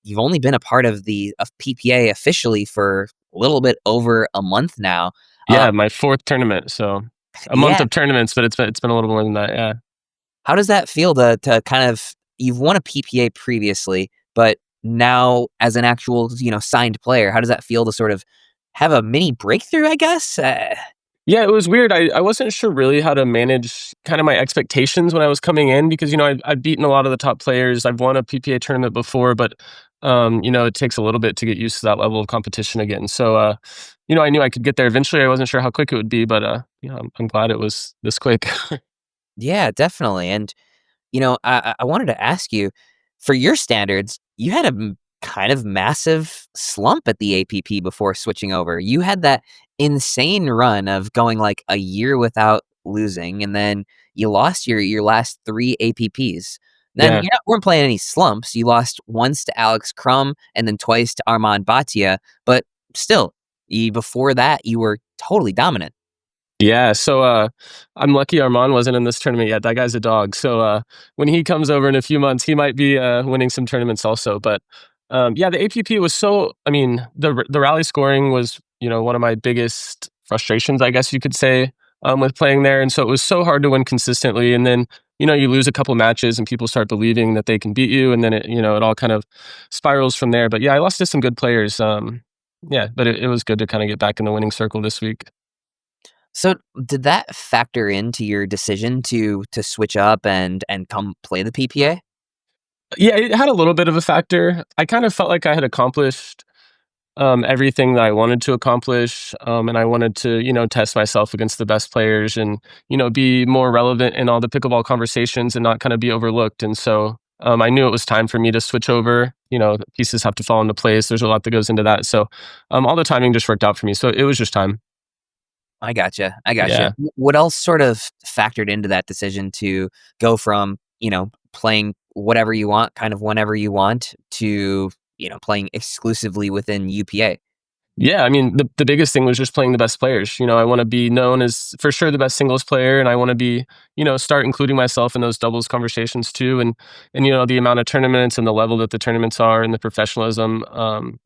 you've only been a part of PPA officially for a little bit over a month now. Yeah, my fourth tournament. So a month Yeah. of tournaments, but it's been a little more than that. Yeah. How does that feel to kind of you've won a PPA previously, but now as an actual, signed player, how does that feel to sort of have a mini breakthrough, I guess? Yeah, it was weird. I wasn't sure really how to manage kind of my expectations when I was coming in because, I've beaten a lot of the top players. I've won a PPA tournament before, but, it takes a little bit to get used to that level of competition again. So, I knew I could get there eventually. I wasn't sure how quick it would be, but, I'm glad it was this quick. Yeah, definitely. And I wanted to ask you, for your standards, you had a kind of massive slump at the APP before switching over. You had that insane run of going like a year without losing, and then you lost your last three APPs. Then Yeah. you weren't playing any slumps. You lost once to Alex Crum and then twice to Armand Bhatia, but still, before that, you were totally dominant. Yeah, so, I'm lucky Armand wasn't in this tournament yet. That guy's a dog. So, when he comes over in a few months, he might be, winning some tournaments also. But, yeah, the APP was the rally scoring was, one of my biggest frustrations, I guess you could say, with playing there. And so it was so hard to win consistently. And then, you lose a couple matches and people start believing that they can beat you. And then it all kind of spirals from there. But yeah, I lost to some good players. Yeah, but it was good to kind of get back in the winning circle this week. So did that factor into your decision to switch up and come play the PPA? Yeah, it had a little bit of a factor. I kind of felt like I had accomplished everything that I wanted to accomplish, and I wanted to, test myself against the best players and, be more relevant in all the pickleball conversations and not kind of be overlooked. And so I knew it was time for me to switch over. The pieces have to fall into place. There's a lot that goes into that. So all the timing just worked out for me. So it was just time. I gotcha. I gotcha. Yeah. What else sort of factored into that decision to go from, playing whatever you want, kind of whenever you want, to, playing exclusively within UPA? Yeah, I mean, the biggest thing was just playing the best players. I want to be known as for sure the best singles player, and I want to be, start including myself in those doubles conversations too. And the amount of tournaments and the level that the tournaments are and the professionalism,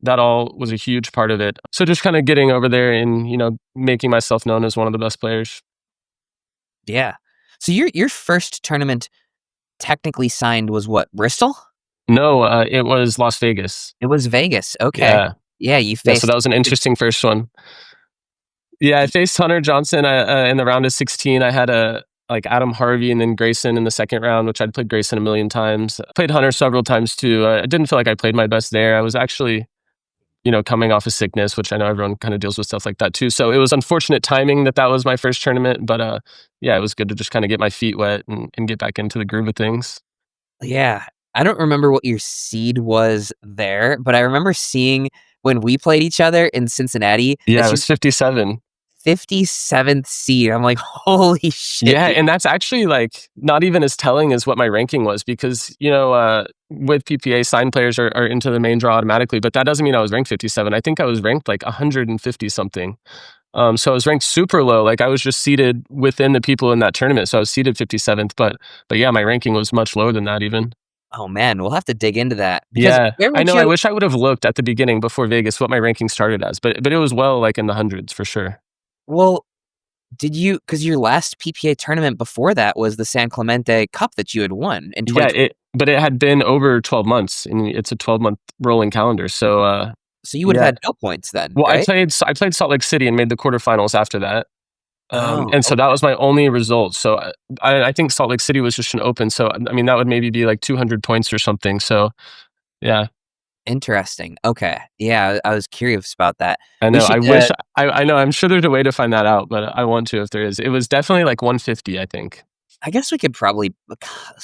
that all was a huge part of it. So just kind of getting over there and making myself known as one of the best players. Yeah. So your first tournament technically signed was what, Bristol? No, it was Las Vegas. It was Vegas. Okay. Yeah, Yeah, you yeah. So faced that was an interesting first one. Yeah, I faced Hunter Johnson in the round of 16. I had like Adam Harvey and then Grayson in the second round, which I'd played Grayson a million times. I played Hunter several times too. I didn't feel like I played my best there. I was actually, coming off of sickness, which I know everyone kind of deals with stuff like that too. So it was unfortunate timing that was my first tournament. But yeah, it was good to just kind of get my feet wet and get back into the groove of things. Yeah. I don't remember what your seed was there, but I remember seeing when we played each other in Cincinnati Yeah, that it you was 57. 57th seed. I'm like, holy shit, Yeah, dude. and that's actually, like, not even as telling as what my ranking was because, with PPA, signed players are into the main draw automatically, but that doesn't mean I was ranked 57. I think I was ranked, like, 150 something. So I was ranked super low, like, I was just seated within the people in that tournament, so I was seated 57th, but yeah, my ranking was much lower than that even. Oh man, we'll have to dig into that because Yeah, where I would know, I you wish I would have looked at the beginning before Vegas what my ranking started as, but it was well, like, in the hundreds for sure. well, did you because your last PPA tournament before that was the San Clemente Cup that you had won in Yeah, 2020. but it had been over 12 months, and it's a 12-month rolling calendar, so, So you would have yeah. had no points then, Well, right? I played Salt Lake City and made the quarterfinals after that, Oh, and so that okay. was my only result, so I think Salt Lake City was just an open, so, I mean, that would maybe be, like, 200 points or something, so, yeah. Interesting. Okay. Yeah, I was curious about that. I We know, should I wish I know, I'm sure there's a way to find that out, but I want to if there is. It was definitely, like, 150, I think. I guess we could probably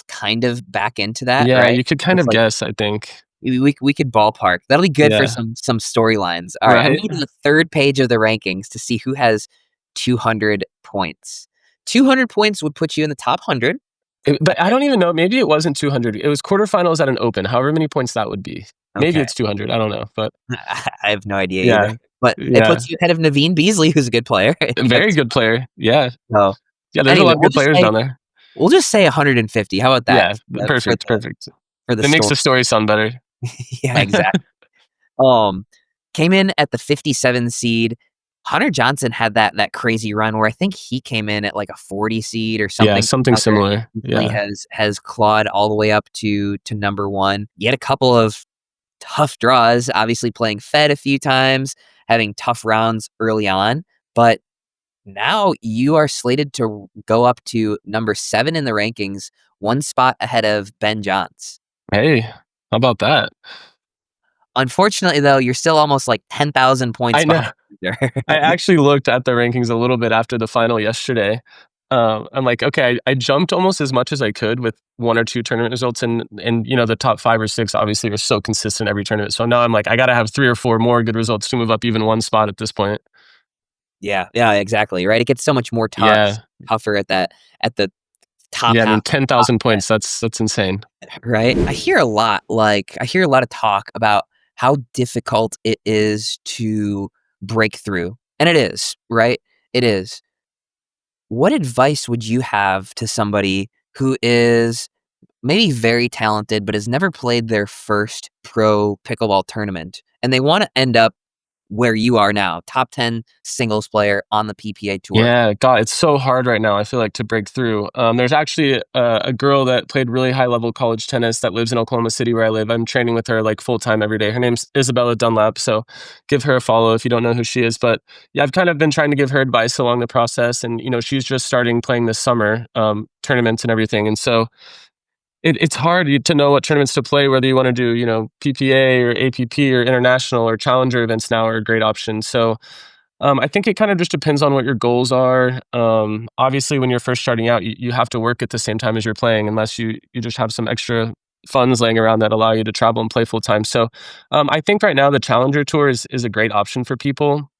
kind of back into that, Yeah, right? you could kind Just of like guess, I think. we could ballpark. That'll be good for Yeah. some storylines. All right, I'm Right? going to the third page of the rankings to see who has 200 points. 200 points would put you in the top 100. But I Okay. don't even know, maybe it wasn't 200. It was quarterfinals at an open, however many points that would be. Maybe Okay. it's 200, I don't know, but I have no idea yeah. either. But it Yeah. puts you ahead of Naveen Beasley, who's a good player. A very good player. Yeah. So Yeah, there's a anyway, lot of good players down there. we'll just say 150. How about that Yeah, for perfect, perfect. for the That makes story? the story sound better. Yeah, exactly. Um, Came in at the 57 seed. Hunter Johnson had that crazy run where I think he came in at like a 40 seed or Yeah, something something other, and similar. recently Yeah. has clawed all the way up to number 1. You had a couple of tough draws, obviously playing Fed a few times, having tough rounds early on, but now you are slated to go up to number 7 in the rankings, 1 spot ahead of Ben Johns. Hey, how about that? Unfortunately, though, you're still almost like 10,000 points I know. behind the I leader. actually looked at the rankings a little bit after the final yesterday. I'm like, okay, I jumped almost as much as I could with 1 or 2 tournament results, and you know, the top 5 or 6 obviously are so consistent every tournament. So now I'm like, I gotta have 3 or 4 more good results to move up even 1 spot at this point. Yeah, yeah, exactly, right? It gets so much more Yeah. tougher at the top Yeah, I half mean, of the top 10,000 10, points, that's insane. right? I hear a lot of talk about how difficult it is to break through, and it is, right? It is. What advice would you have to somebody who is maybe very talented, but has never played their first pro pickleball tournament, and they wanna end up where you are now, top 10 singles player on the PPA tour? Yeah, God, it's so hard right now, I feel like, to break through. There's actually a girl that played really high level college tennis that lives in Oklahoma City where I live. I'm training with her like full time every day. Her name's Isabella Dunlap, so give her a follow if you don't know who she is. But yeah, I've kind of been trying to give her advice along the process, and you know, she's just starting playing this summer, tournaments and everything. And so it's hard to know what tournaments to play, whether you want to do, you know, PPA or APP or international or challenger events now are a great option. So I think it kind of just depends on what your goals are. Obviously, when you're first starting out, you have to work at the same time as you're playing, unless you just have some extra funds laying around that allow you to travel and play full time. So I think right now the Challenger Tour is a great option for people,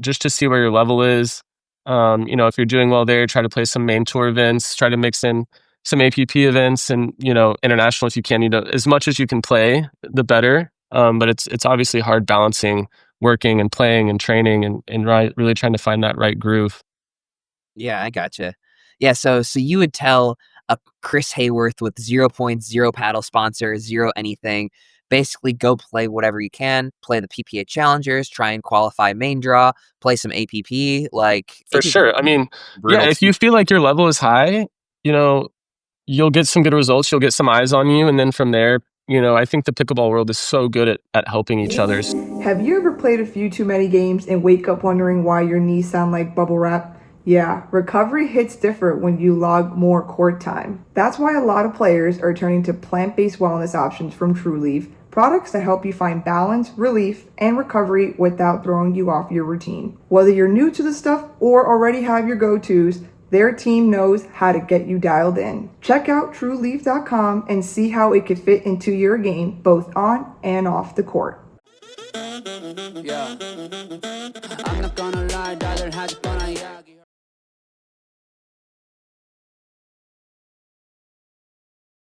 just to see where your level is. You know, if you're doing well there, try to play some main tour events, try to mix in some APP events, and you know, international if you can. You know, as much as you can play, the better. But it's obviously hard balancing working and playing and training and really trying to find that right groove. Yeah, I gotcha. Yeah, so you would tell a Chris Hayworth with 0 points, 0 paddle sponsor, 0 anything, basically go play whatever you can, play the PPA Challengers, try and qualify main draw, play some APP, like, For it can sure. I be mean, yeah, brutal if too. you feel like your level is high, you know, you'll get some good results, you'll get some eyes on you, and then from there, you know, I think the pickleball world is so good at helping each other. Have you ever played a few too many games and wake up wondering why your knees sound like bubble wrap? Yeah, recovery hits different when you log more court time. That's why a lot of players are turning to plant based wellness options from TrueLeaf, products that help you find balance, relief, and recovery without throwing you off your routine. Whether you're new to the stuff or already have your go tos, their team knows how to get you dialed in. Check out TrueLeaf.com and see how it could fit into your game both on and off the court. Yeah. I'm not gonna lie, rather had